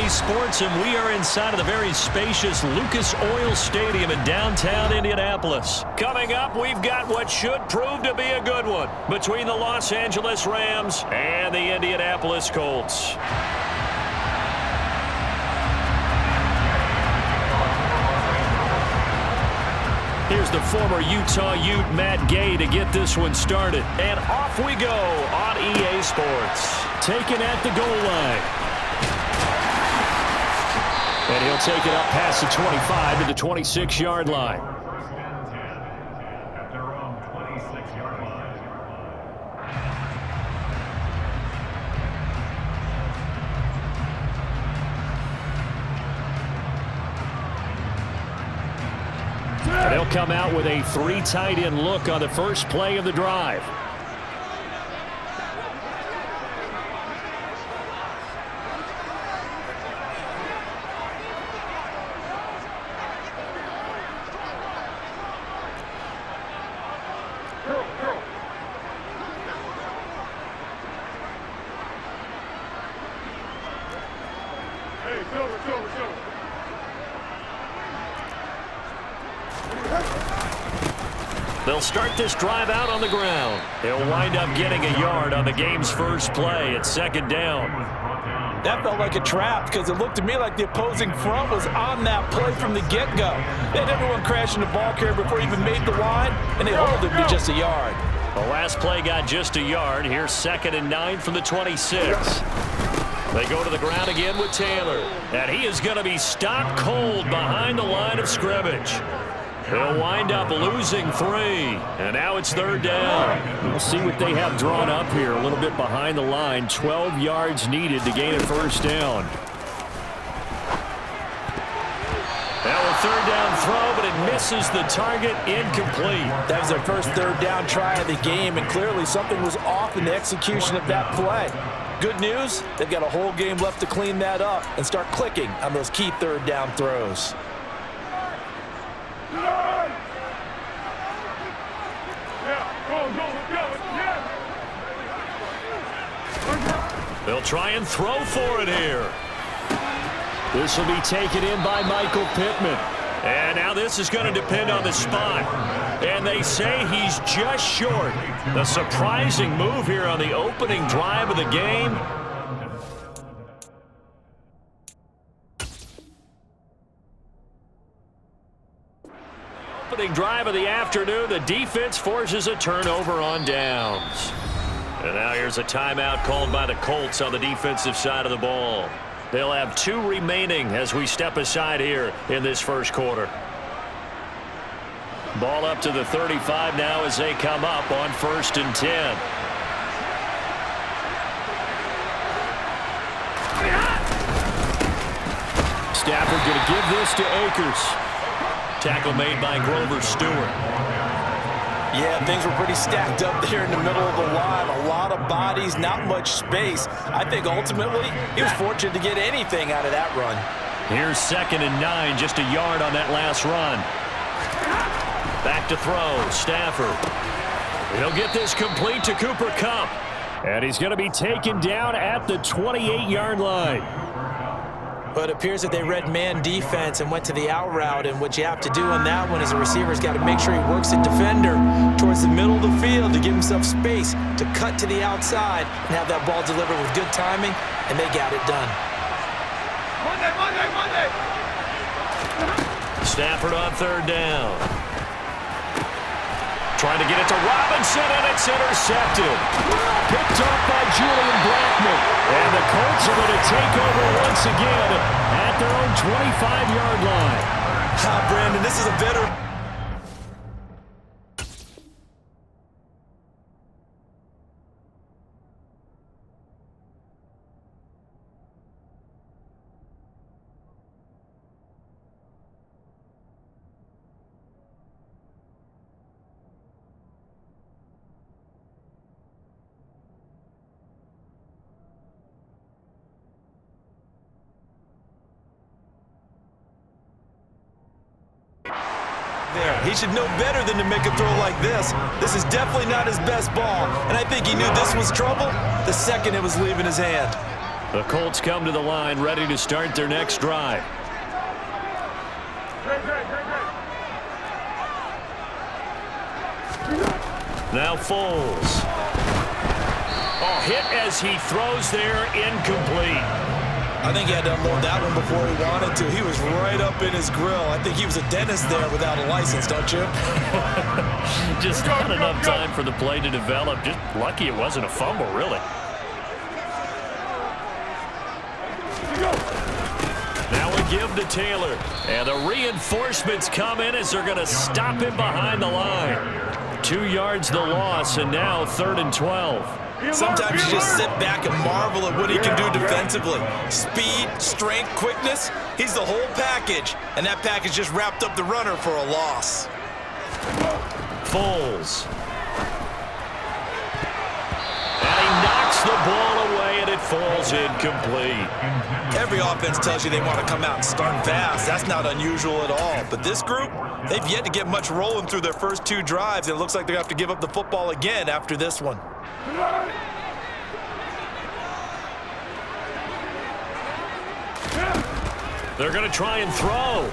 EA Sports, and we are inside of the very spacious Lucas Oil Stadium in downtown Indianapolis. Coming up, we've got what should prove to be a good one between the Los Angeles Rams and the Indianapolis Colts. Here's the former Utah Ute, Matt Gay, to get this one started. And off we go on EA Sports. Taken at the goal line. And he'll take it up past the 25 to the 26-yard line. At their own 26-yard line. And they'll come out with a 3 tight end look on the first play of the drive. They'll start this drive out on the ground. They'll wind up getting a yard on the game's first play at second down. That felt like a trap because it looked to me like the opposing front was on that play from the get-go. They had everyone crashing the ball carrier before he even made the line, and they held him to just a yard. The last play got just a yard. Here's 2nd and 9 from the 26. They go to the ground again with Taylor. And he is going to be stopped cold behind the line of scrimmage. They'll wind up losing 3. And now it's 3rd down. We'll see what they have drawn up here. A little bit behind the line. 12 yards needed to gain a first down. Now a 3rd down throw, but it misses the target. Incomplete. That was their first 3rd down try of the game, and clearly something was off in the execution of that play. Good news, they've got a whole game left to clean that up and start clicking on those key 3rd down throws. They'll try and throw for it here. This will be taken in by Michael Pittman. And now this is going to depend on the spot. And they say he's just short. A surprising move here on the opening drive of the game. Opening drive of the afternoon, the defense forces a turnover on downs. And now here's a timeout called by the Colts on the defensive side of the ball. They'll have 2 remaining as we step aside here in this first quarter. Ball up to the 35 now as they come up on 1st and 10. Stafford going to give this to Akers. Tackle made by Grover Stewart. Yeah, things were pretty stacked up there in the middle of the line. A lot of bodies, not much space. I think ultimately he was fortunate to get anything out of that run. Here's 2nd and 9, just a yard on that last run. Back to throw, Stafford. He'll get this complete to Cooper Kupp. And he's going to be taken down at the 28-yard line. But it appears that they read man defense and went to the out route, and what you have to do on that one is a receiver's got to make sure he works the defender towards the middle of the field to give himself space to cut to the outside and have that ball delivered with good timing, and they got it done. Monday. Stafford on 3rd down. Trying to get it to Robinson, and it's intercepted. Picked up by Julian Blackmon. And the Colts are going to take over once again at their own 25-yard line. Brandon, this is a veteran. He should know better than to make a throw like this. This is definitely not his best ball, and I think he knew this was trouble the second it was leaving his hand. The Colts come to the line, ready to start their next drive. Now Foles. Oh, hit as he throws there, incomplete. I think he had to unload that one before he wanted to. He was right up in his grill. I think he was a dentist there without a license, don't you? Just not enough time for the play to develop. Just lucky it wasn't a fumble, really. Now we give to Taylor. And the reinforcements come in as they're going to stop him behind the line. 2 yards the loss, and now 3rd and 12. Sometimes you just sit back and marvel at what he can do defensively. Speed, strength, quickness, he's the whole package. And that package just wrapped up the runner for a loss. Foles. And he knocks the ball away, and it falls incomplete. Every offense tells you they want to come out and start fast. That's not unusual at all. But this group, they've yet to get much rolling through their first 2 drives. And it looks like they're going to have to give up the football again after this one. They're going to try and throw.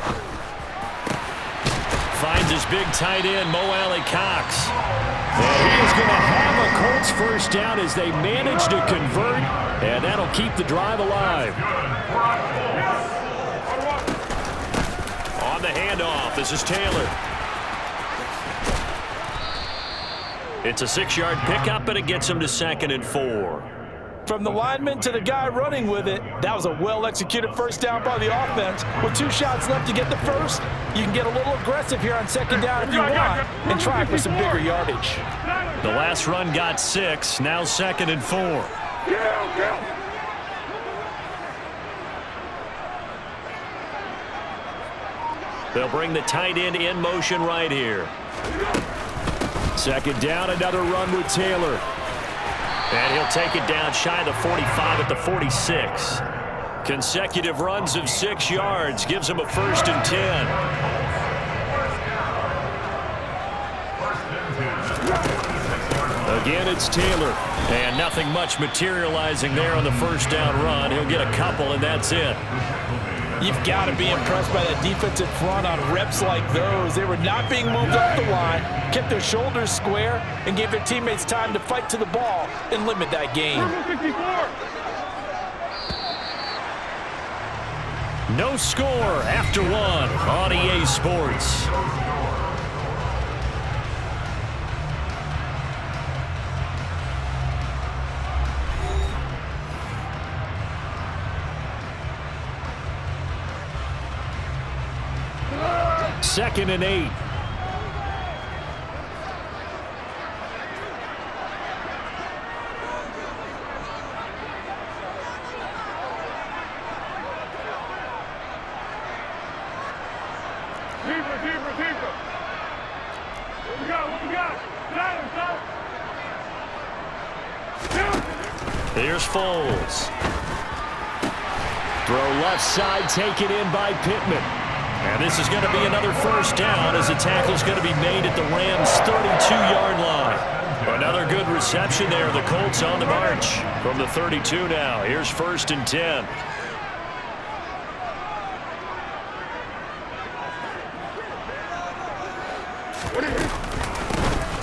Finds his big tight end, Mo Alley-Cox. And he is going to have a Colts first down as they manage to convert, and that'll keep the drive alive. On the handoff, this is Taylor. It's a 6-yard pickup, and it gets him to 2nd and 4. From the lineman to the guy running with it, that was a well-executed first down by the offense. With 2 shots left to get the first, you can get a little aggressive here on 2nd down if you want and try for some bigger yardage. The last run got 6, now 2nd and 4. They'll bring the tight end in motion right here. 2nd down, another run with Taylor. And he'll take it down shy of the 45 at the 46. Consecutive runs of 6 yards gives him a 1st and 10. Again, it's Taylor. And nothing much materializing there on the first down run. He'll get a couple, and that's it. You've got to be impressed by that defensive front on reps like those. They were not being moved off the line, kept their shoulders square, and gave their teammates time to fight to the ball and limit that gain. No score after 1 on EA Sports. Second and 8. Deeper. What we got? Here's Foles. Throw left side, taken in by Pittman. And this is going to be another first down as the tackle's going to be made at the Rams' 32-yard line. Another good reception there. The Colts on the march from the 32 now. Here's 1st and 10.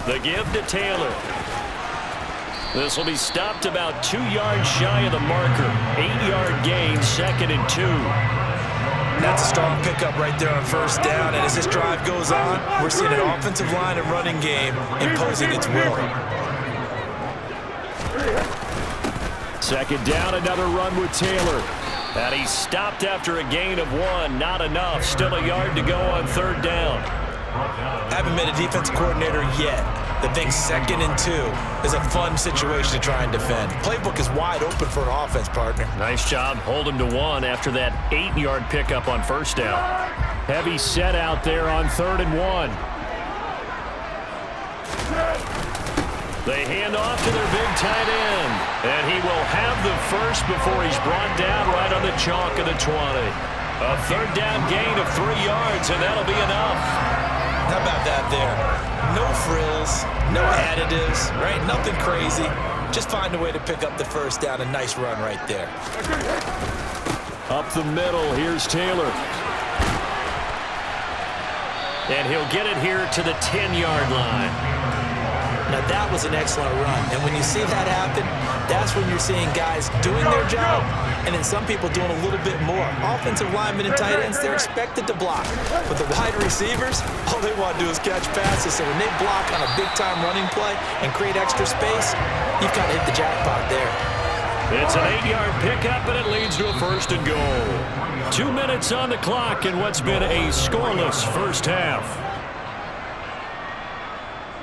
The give to Taylor. This will be stopped about 2 yards shy of the marker. 8-yard gain, 2nd and 2. That's a strong pickup right there on first down. And as this drive goes on, we're seeing an offensive line and running game imposing its will. 2nd down, another run with Taylor. And he's stopped after a gain of 1. Not enough. Still a yard to go on 3rd down. Haven't met a defense coordinator yet that thinks 2nd and 2 is a fun situation to try and defend. Playbook is wide open for an offense, partner. Nice job. Hold him to 1 after that 8-yard pickup on first down. Heavy set out there on 3rd and 1. They hand off to their big tight end. And he will have the first before he's brought down right on the chalk of the 20. A 3rd down gain of 3 yards, and that'll be enough. How about that there? No frills, no additives, right? Nothing crazy. just find a way to pick up the first down. A nice run right there. Up the middle, here's Taylor. And he'll get it here to the 10-yard line. Now, that was an excellent run. And when you see that happen, that's when you're seeing guys doing their job and then some people doing a little bit more. Offensive linemen and tight ends, they're expected to block. But the wide receivers, all they want to do is catch passes. So when they block on a big-time running play and create extra space, you've kind of hit the jackpot there. It's an 8-yard pickup, and it leads to a 1st and goal. 2 minutes on the clock in what's been a scoreless first half.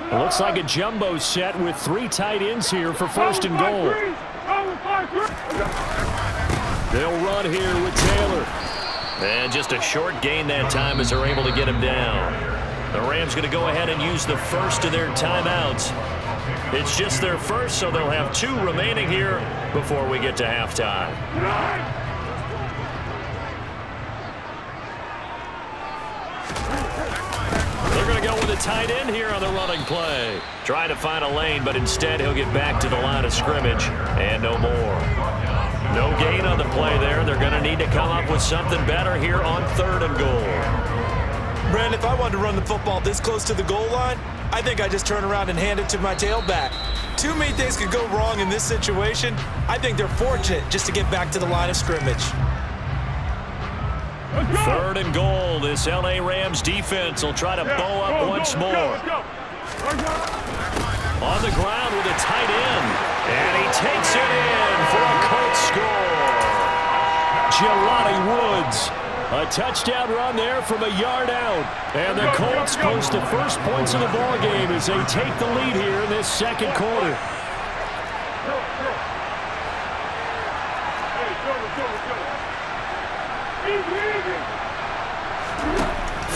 It looks like a jumbo set with 3 tight ends here for 1st and goal. They'll run here with Taylor. And just a short gain that time as they're able to get him down. The Rams going to go ahead and use the first of their timeouts. It's just their first, so they'll have 2 remaining here before we get to halftime. They're going to go with a tight end here on the running play. Trying to find a lane, but instead he'll get back to the line of scrimmage and no more. No gain on the play there. They're going to need to come up with something better here on 3rd and goal. Brandon, if I wanted to run the football this close to the goal line, I think I just turn around and hand it to my tailback. Too many things could go wrong in this situation. I think they're fortunate just to get back to the line of scrimmage. 3rd and goal. This L.A. Rams defense will try to bow up once more. On the ground with a tight end. And he takes it in for a Colts score. Jelani Woods. A touchdown run there from a yard out. And the Colts post the first points of the ball game as they take the lead here in this 2nd quarter.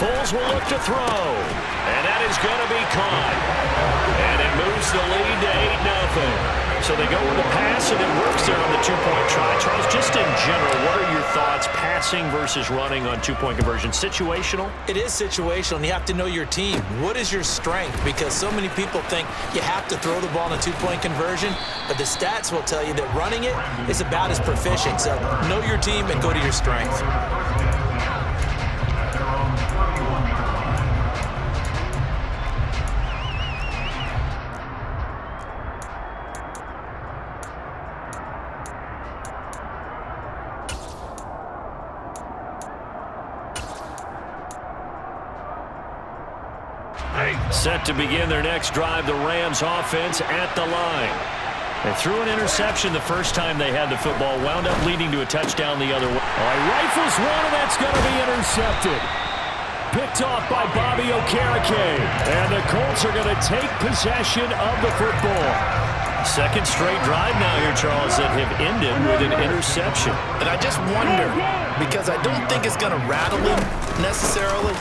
Foles will look to throw. And that is going to be caught. And it moves the lead to 8-0. So they go with the pass, and it works there on the 2-point try. Charles, just in general, what are your thoughts passing versus running on 2-point conversion? Situational? It is situational, and you have to know your team. What is your strength? Because so many people think you have to throw the ball in a 2-point conversion, but the stats will tell you that running it is about as proficient. So know your team and go to your strength. Set to begin their next drive, the Rams offense at the line. They threw an interception the first time they had the football, wound up leading to a touchdown the other way. Rifles one, and that's going to be intercepted. Picked off by Bobby Okereke. And the Colts are going to take possession of the football. 2nd straight drive now here, Charles, that have ended with an interception. And I just wonder, because I don't think it's going to rattle him necessarily,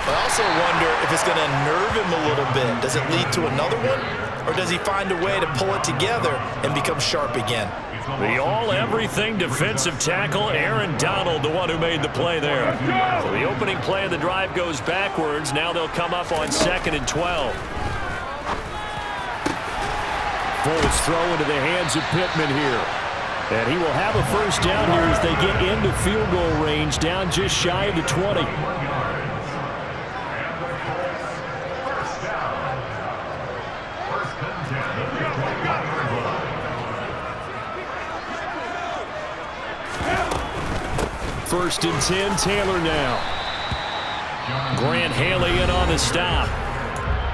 but I also wonder if it's going to nerve him a little bit. Does it lead to another one? Or does he find a way to pull it together and become sharp again? The all-everything defensive tackle, Aaron Donald, the one who made the play there. So the opening play of the drive goes backwards. Now they'll come up on 2nd and 12. Foles throw into the hands of Pittman here. And he will have a first down here as they get into field goal range, down just shy of the 20. First and 10, Taylor now. Grant Haley in on the stop.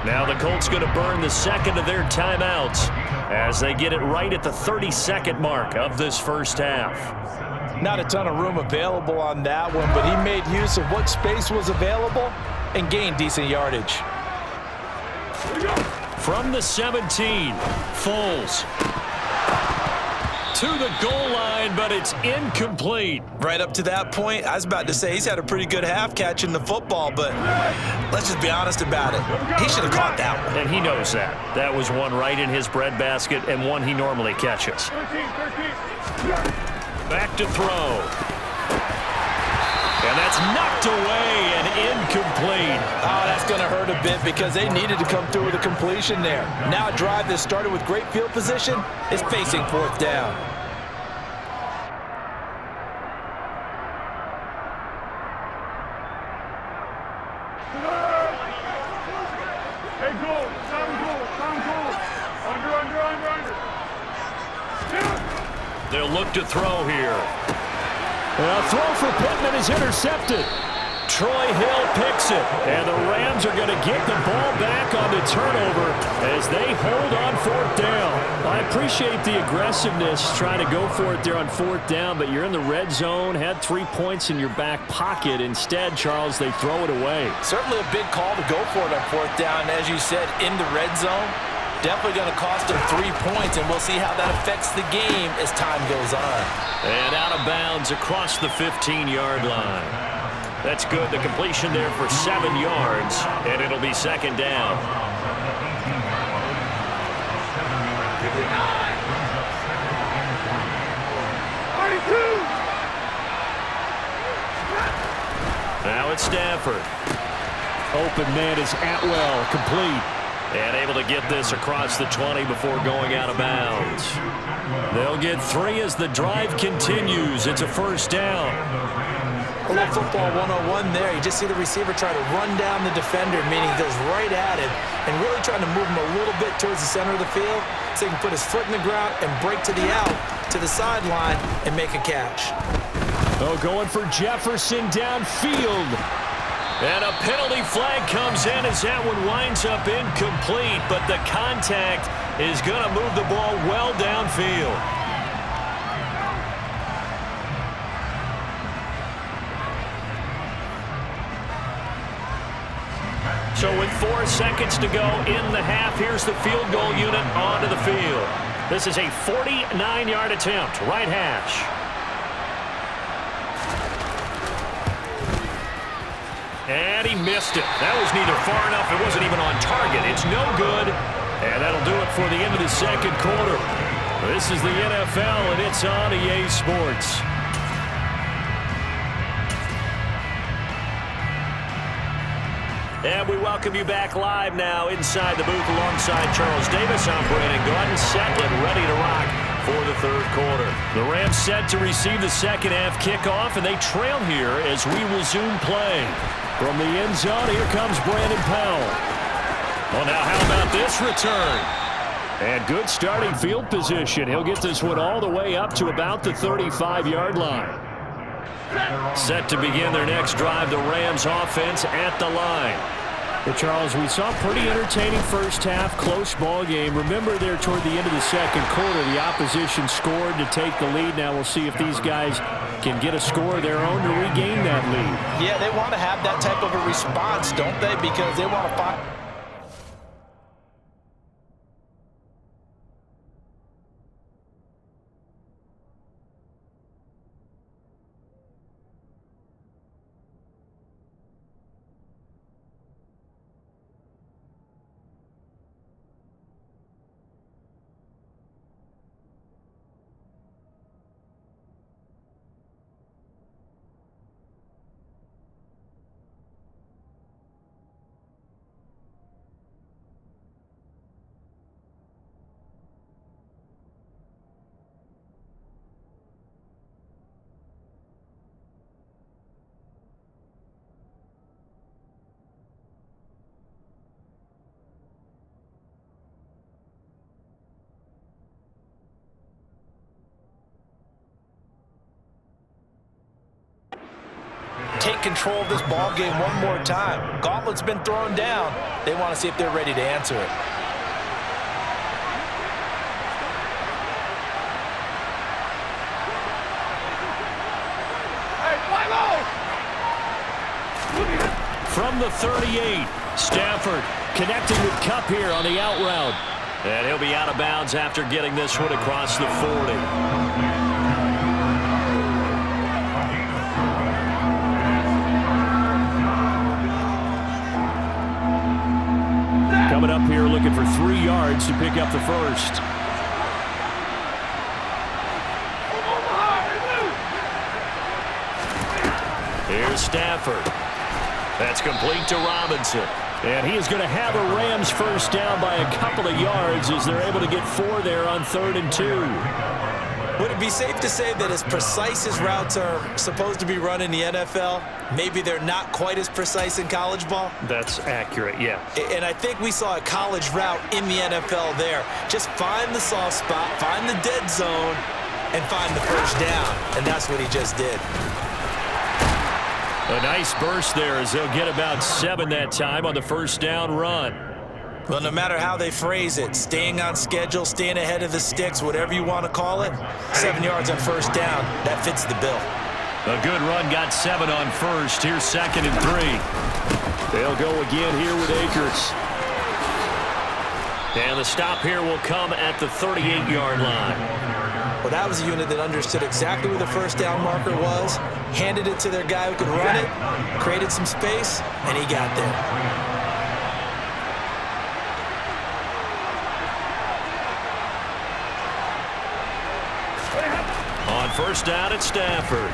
Now the Colts going to burn the 2nd of their timeouts as they get it right at the 32nd mark of this first half. Not a ton of room available on that one, but he made use of what space was available and gained decent yardage. From the 17, Foles to the goal line, but it's incomplete. Right up to that point, I was about to say he's had a pretty good half catching the football, but let's just be honest about it. He should have caught that one. And he knows that. That was one right in his breadbasket and one he normally catches. Back to throw. And that's knocked away and incomplete. Oh, that's going to hurt a bit because they needed to come through with a completion there. Now a drive that started with great field position is facing 4th down. Hey, goal. Sound goal. Under. They'll look to throw here. And a throw for Pittman is intercepted. Troy Hill picks it, and the Rams are going to get the ball back on the turnover as they hold on 4th down. I appreciate the aggressiveness trying to go for it there on 4th down, but you're in the red zone, had 3 points in your back pocket. Instead, Charles, they throw it away. Certainly a big call to go for it on 4th down. As you said, in the red zone, definitely going to cost them 3 points, and we'll see how that affects the game as time goes on. And out of bounds across the 15-yard line. That's good. The completion there for 7 yards, and it'll be 2nd down. Now it's Stafford. Open man is Atwell, complete. And able to get this across the 20 before going out of bounds. They'll get 3 as the drive continues. It's a 1st down. A little football 101 there. You just see the receiver try to run down the defender, meaning he goes right at him and really trying to move him a little bit towards the center of the field so he can put his foot in the ground and break to the out, to the sideline, and make a catch. Oh, going for Jefferson downfield. And a penalty flag comes in as that one winds up incomplete, but the contact is going to move the ball well downfield. So with 4 seconds to go in the half, here's the field goal unit onto the field. This is a 49-yard attempt, right hash. And he missed it. That was neither far enough. It wasn't even on target. It's no good. And that'll do it for the end of the 2nd quarter. This is the NFL, and it's on EA Sports. And we welcome you back live now inside the booth alongside Charles Davis. I'm Brandon Gordon, set and ready to rock for the 3rd quarter. The Rams set to receive the 2nd half kickoff, and they trail here as we resume play. From the end zone, here comes Brandon Powell. Well, now how about this return? And good starting field position. He'll get this one all the way up to about the 35-yard line. Set to begin their next drive, the Rams offense at the line. But Charles, we saw a pretty entertaining first half, close ball game. Remember there toward the end of the 2nd quarter, the opposition scored to take the lead. Now we'll see if these guys can get a score of their own to regain that lead. Yeah, they want to have that type of a response, don't they? Because they want to find... take control of this ball game one more time. Gauntlet's been thrown down. They want to see if they're ready to answer it. From the 38, Stafford connecting with Kupp here on the out route. And he'll be out of bounds after getting this one across the 40. Coming up here looking for 3 yards to pick up the first. Here's Stafford. That's complete to Robinson. And he is going to have a Rams first down by a couple of yards as they're able to get 4 there on 3rd and 2. Would it be safe to say that as precise as routes are supposed to be run in the NFL, maybe they're not quite as precise in college ball? That's accurate, yeah. And I think we saw a college route in the NFL there. Just find the soft spot, find the dead zone, and find the first down. And that's what he just did. A nice burst there as they'll get about 7 that time on the first down run. Well, no matter how they phrase it, staying on schedule, staying ahead of the sticks, whatever you want to call it, 7 yards on first down, that fits the bill. A good run got 7 on first. Here's 2nd and 3. They'll go again here with Akers. And the stop here will come at the 38-yard line. Well, that was a unit that understood exactly where the first down marker was, handed it to their guy who could run it, created some space, and he got there. On first down at Stafford.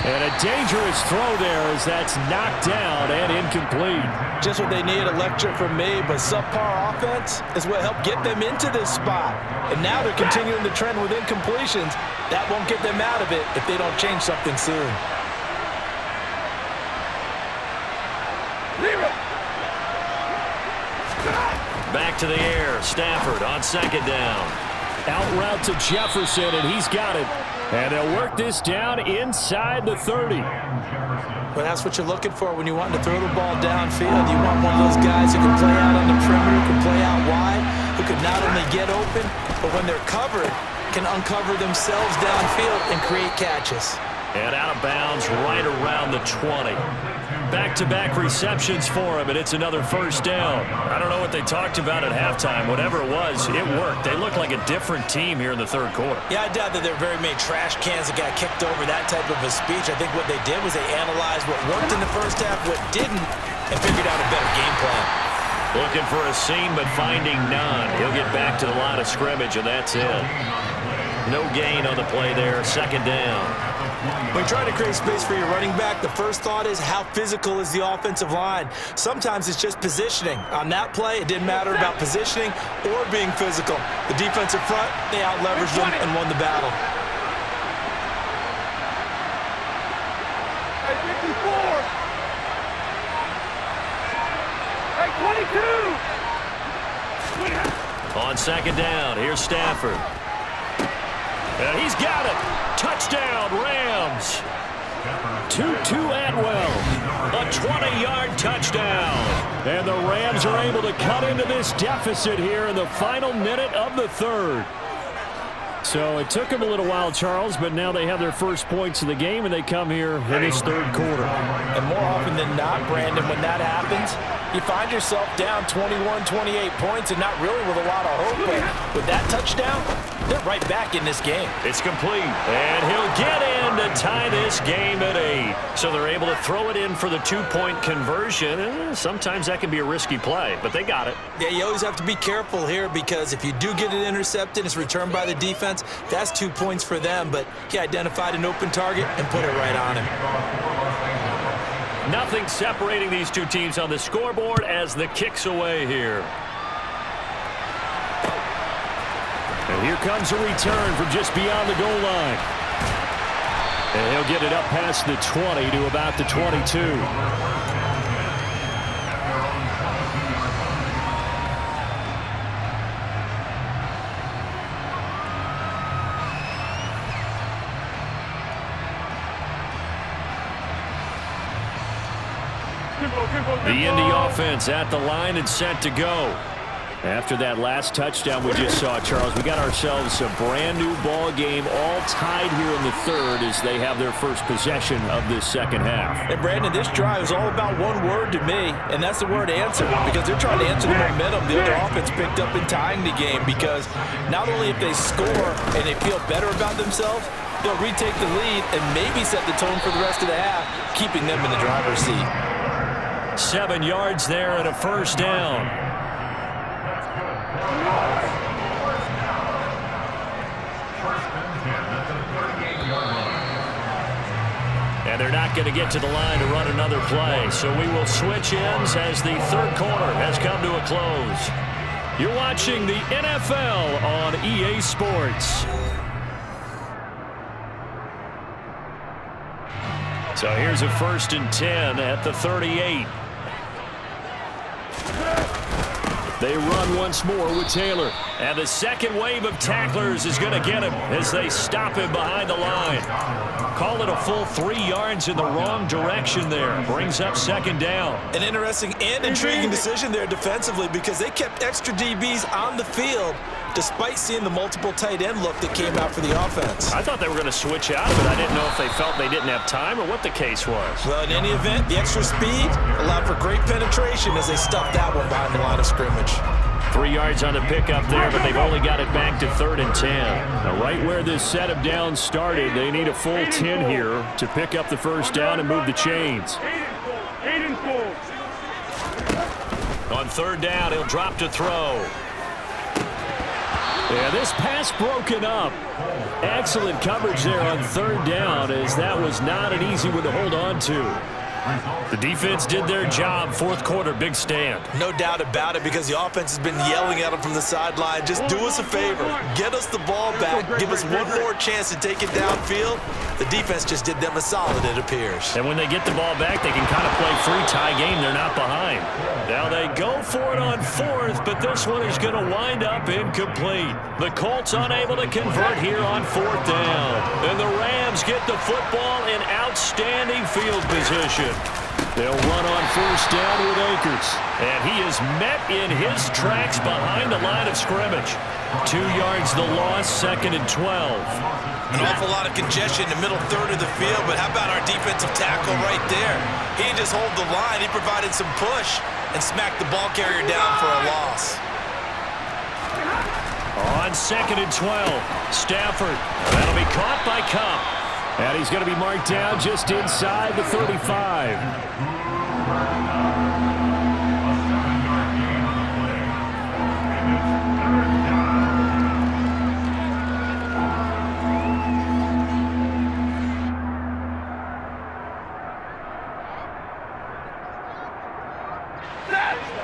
And a dangerous throw there as that's knocked down and incomplete. Just what they needed, a lecture from me, but subpar offense is what helped get them into this spot. And now they're continuing the trend with incompletions. That won't get them out of it if they don't change something soon. Back to the air. Stafford on 2nd down. Out route to Jefferson, and he's got it. And they'll work this down inside the 30. Well, that's what you're looking for when you want to throw the ball downfield. You want one of those guys who can play out on the perimeter, can play out wide, who can not only get open, but when they're covered, can uncover themselves downfield and create catches. And out of bounds right around the 20. Back-to-back receptions for him, and it's another first down. I don't know what they talked about at halftime. Whatever it was, it worked. They looked like a different team here in the 3rd quarter. Yeah, I doubt that there were very many trash cans that got kicked over, that type of a speech. I think what they did was they analyzed what worked in the first half, what didn't, and figured out a better game plan. Looking for a seam, but finding none. He'll get back to the line of scrimmage, and that's it. No gain on the play there. 2nd down. When trying to create space for your running back, the first thought is how physical is the offensive line. Sometimes it's just positioning. On that play, it didn't matter about positioning or being physical. The defensive front, they out-leveraged them and won the battle. Hey, 54! Hey, 22! On 2nd down, here's Stafford. And he's got it. Touchdown, Rams. Tutu Atwell, a 20-yard touchdown. And the Rams are able to cut into this deficit here in the final minute of the 3rd. So it took them a little while, Charles, but now they have their first points of the game, and they come here in this 3rd quarter. And more often than not, Brandon, when that happens, you find yourself down 21, 28 points and not really with a lot of hope. But with that touchdown, they're right back in this game. It's complete, and he'll get in to tie this game at 8. So they're able to throw it in for the 2-point conversion. Sometimes that can be a risky play, but they got it. Yeah, you always have to be careful here because if you do get it intercepted, it's returned by the defense. That's 2 points for them, but he identified an open target and put it right on him. Nothing separating these two teams on the scoreboard as the kick's away here. And here comes a return from just beyond the goal line. And he'll get it up past the 20 to about the 22. The Indy offense at the line and set to go. After that last touchdown we just saw, Charles, we got ourselves a brand new ball game, all tied here in the 3rd as they have their first possession of this 2nd half. And Brandon, this drive is all about one word to me, and that's the word answer, because they're trying to answer the momentum the other offense picked up in tying the game, because not only if they score and they feel better about themselves, they'll retake the lead and maybe set the tone for the rest of the half, keeping them in the driver's seat. 7 yards there and a first down. And they're not going to get to the line to run another play. So we will switch ends as the third quarter has come to a close. You're watching the NFL on EA Sports. So here's a 1st and 10 at the 38. They run once more with Taylor. And the second wave of tacklers is going to get him as they stop him behind the line. Call it a full 3 yards in the wrong direction there. Brings up 2nd down. An interesting and intriguing decision there defensively because they kept extra DBs on the field despite seeing the multiple tight end look that came out for the offense. I thought they were going to switch out of it. I didn't know if they felt they didn't have time or what the case was. Well, in any event, the extra speed allowed for great penetration as they stuffed that one behind the line of scrimmage. 3 yards on the pickup there, but they've only got it back to 3rd and 10. Now, right where this set of downs started, they need a full 10 here to pick up the 1st down and move the chains. 8 and 4. On 3rd down, he'll drop to throw. Yeah, this pass broken up. Excellent coverage there on 3rd down, as that was not an easy one to hold on to. The defense did their job. 4th quarter, big stand. No doubt about it because the offense has been yelling at them from the sideline. Just do us a favor. Get us the ball back. Give us one more chance to take it downfield. The defense just did them a solid, it appears. And when they get the ball back, they can kind of play free tie game. They're not behind. Now they go for it on 4th, but this one is going to wind up incomplete. The Colts unable to convert here on 4th down. And the Rams get the football in outstanding field position. They'll run on 1st down with Akers. And he is met in his tracks behind the line of scrimmage. 2 yards the loss, 2nd and 12. An awful lot of congestion in the middle third of the field, but how about our defensive tackle right there? He didn't just hold the line, he provided some push and smacked the ball carrier down for a loss. On 2nd and 12, Stafford. That'll be caught by Cup. And he's going to be marked down just inside the 35.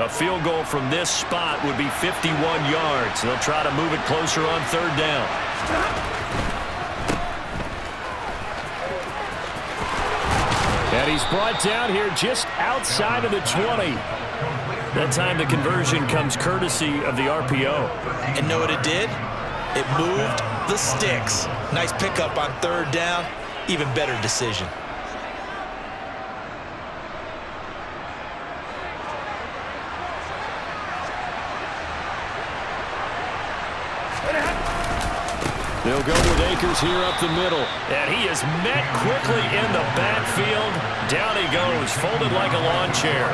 A field goal from this spot would be 51 yards. They'll try to move it closer on 3rd down. And he's brought down here just outside of the 20. That time the conversion comes courtesy of the RPO. And know what it did? It moved the sticks. Nice pickup on 3rd down. Even better decision. They'll go with Akers here up the middle. And he is met quickly in the backfield. Down he goes, folded like a lawn chair.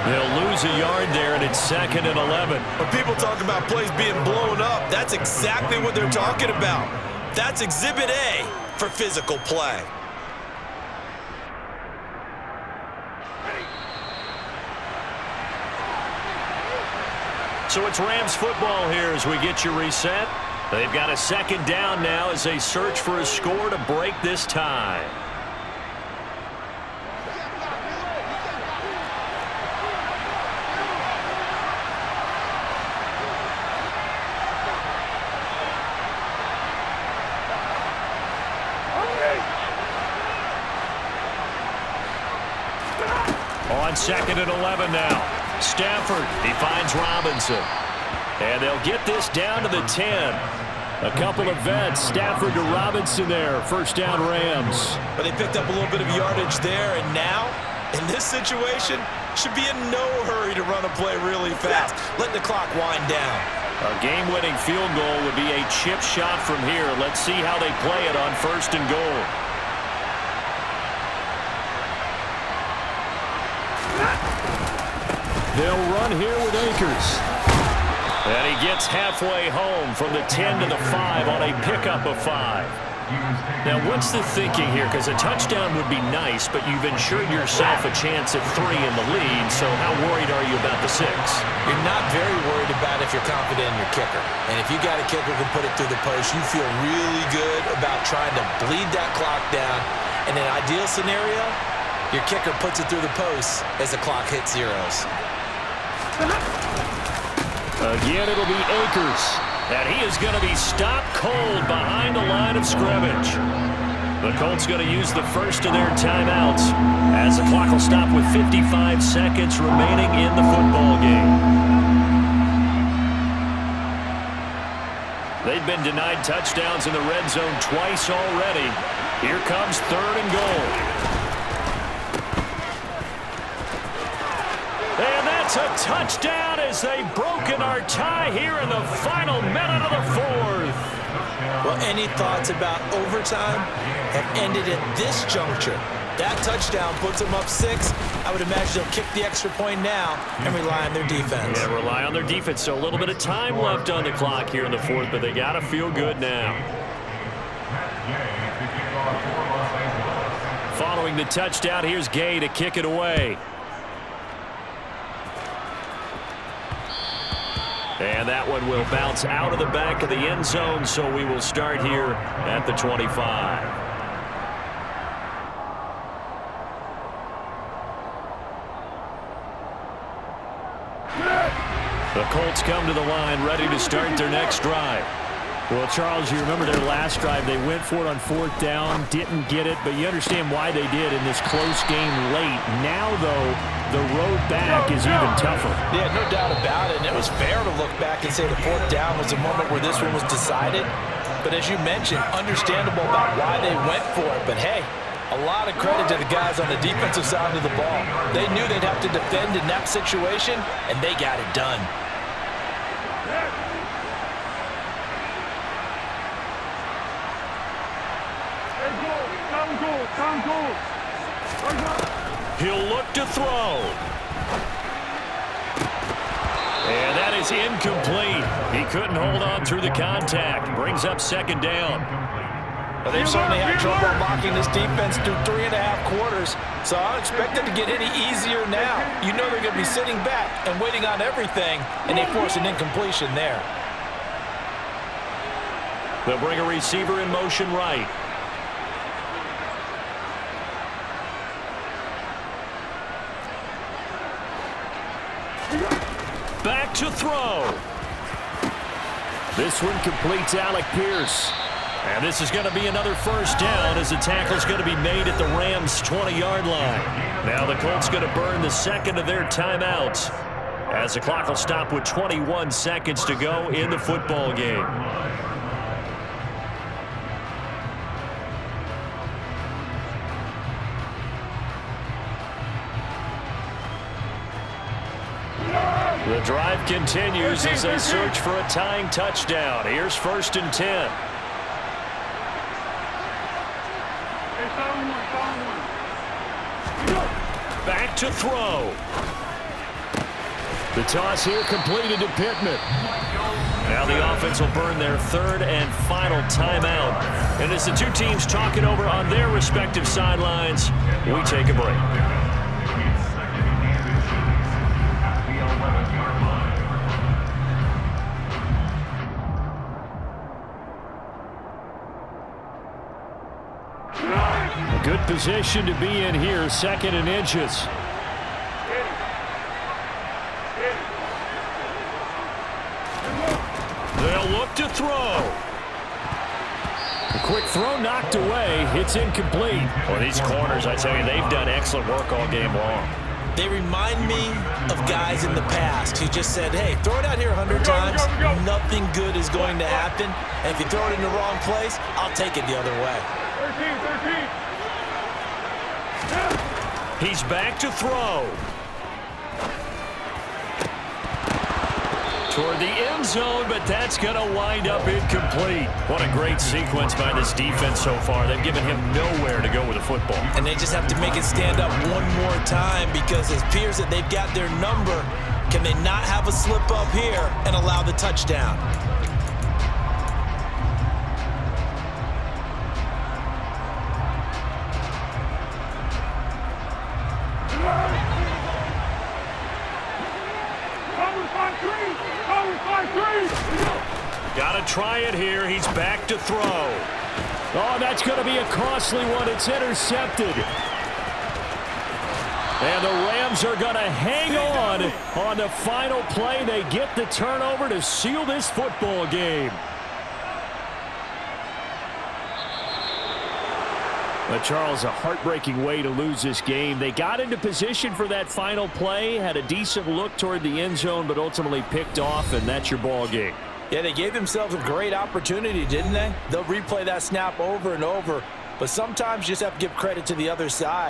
They'll lose a yard there, and it's 2nd and 11. When people talk about plays being blown up, that's exactly what they're talking about. That's Exhibit A for physical play. So it's Rams football here as we get you reset. They've got a 2nd down now as they search for a score to break this tie. On 2nd and 11 now. Stafford, he finds Robinson. And they'll get this down to the 10. A couple of vets, Stafford to Robinson there. 1st down Rams. But they picked up a little bit of yardage there, and now, in this situation, should be in no hurry to run a play really fast. Let the clock wind down. A game-winning field goal would be a chip shot from here. Let's see how they play it on 1st and goal. They'll run here with Akers. And he gets halfway home from the 10 to the 5 on a pickup of 5. Now, what's the thinking here? Because a touchdown would be nice, but you've ensured yourself a chance at 3 in the lead, so how worried are you about the 6? You're not very worried about if you're confident in your kicker. And if you got a kicker who can put it through the post, you feel really good about trying to bleed that clock down In an ideal scenario, your kicker puts it through the post as the clock hits zeros. Again, it'll be Akers. And he is going to be stopped cold behind the line of scrimmage. The Colts going to use the first of their timeouts as the clock will stop with 55 seconds remaining in the football game. They've been denied touchdowns in the red zone twice already. Here comes 3rd and goal. And that's a touchdown as they've broken our tie here in the final minute of the 4th. Well, any thoughts about overtime have ended at this juncture. That touchdown puts them up 6. I would imagine they'll kick the extra point now and rely on their defense. Yeah, rely on their defense. So a little bit of time left on the clock here in the 4th, but they got to feel good now. Following the touchdown, here's Gay to kick it away. And that one will bounce out of the back of the end zone, so we will start here at the 25. The Colts come to the line, ready to start their next drive. Well, Charles, you remember their last drive. They went for it on 4th down, didn't get it, but you understand why they did in this close game late. Now, though, the road back is even tougher. Yeah, no doubt about it. And it was fair to look back and say the 4th down was the moment where this one was decided. But as you mentioned, understandable about why they went for it. But, hey, a lot of credit to the guys on the defensive side of the ball. They knew they'd have to defend in that situation, and they got it done. He'll look to throw. And that is incomplete. He couldn't hold on through the contact. Brings up 2nd down. Well, they've certainly had trouble blocking this defense through 3.5 quarters, so I don't expect it to get any easier now. You know they're going to be sitting back and waiting on everything, and they force an incompletion there. They'll bring a receiver in motion right. Back to throw. This one completes Alec Pierce. And this is going to be another 1st down as the tackle's going to be made at the Rams' 20-yard line. Now the Colts going to burn the 2nd of their timeouts as the clock will stop with 21 seconds to go in the football game. The drive continues as they search for a tying touchdown. Here's 1st and 10. Back to throw. The toss here completed to Pittman. Now the offense will burn their 3rd and final timeout. And as the two teams talk it over on their respective sidelines, we take a break. Good position to be in here, 2nd and inches. They'll look to throw. A quick throw knocked away. It's incomplete. Well, these corners, I tell you, they've done excellent work all game long. They remind me of guys in the past who just said, hey, throw it out here 100 times. Nothing good is going to happen. And if you throw it in the wrong place, I'll take it the other way. 13. He's back to throw. Toward the end zone, but that's going to wind up incomplete. What a great sequence by this defense so far. They've given him nowhere to go with the football. And they just have to make it stand up one more time because it appears that they've got their number. Can they not have a slip up here and allow the touchdown? Got to try it here. He's back to throw. Oh, that's going to be a costly one. It's intercepted. And the Rams are going to hang on the final play. They get the turnover to seal this football game. But Charles, a heartbreaking way to lose this game. They got into position for that final play, had a decent look toward the end zone, but ultimately picked off, and that's your ball game. Yeah, they gave themselves a great opportunity, didn't they? They'll replay that snap over and over, but sometimes you just have to give credit to the other side.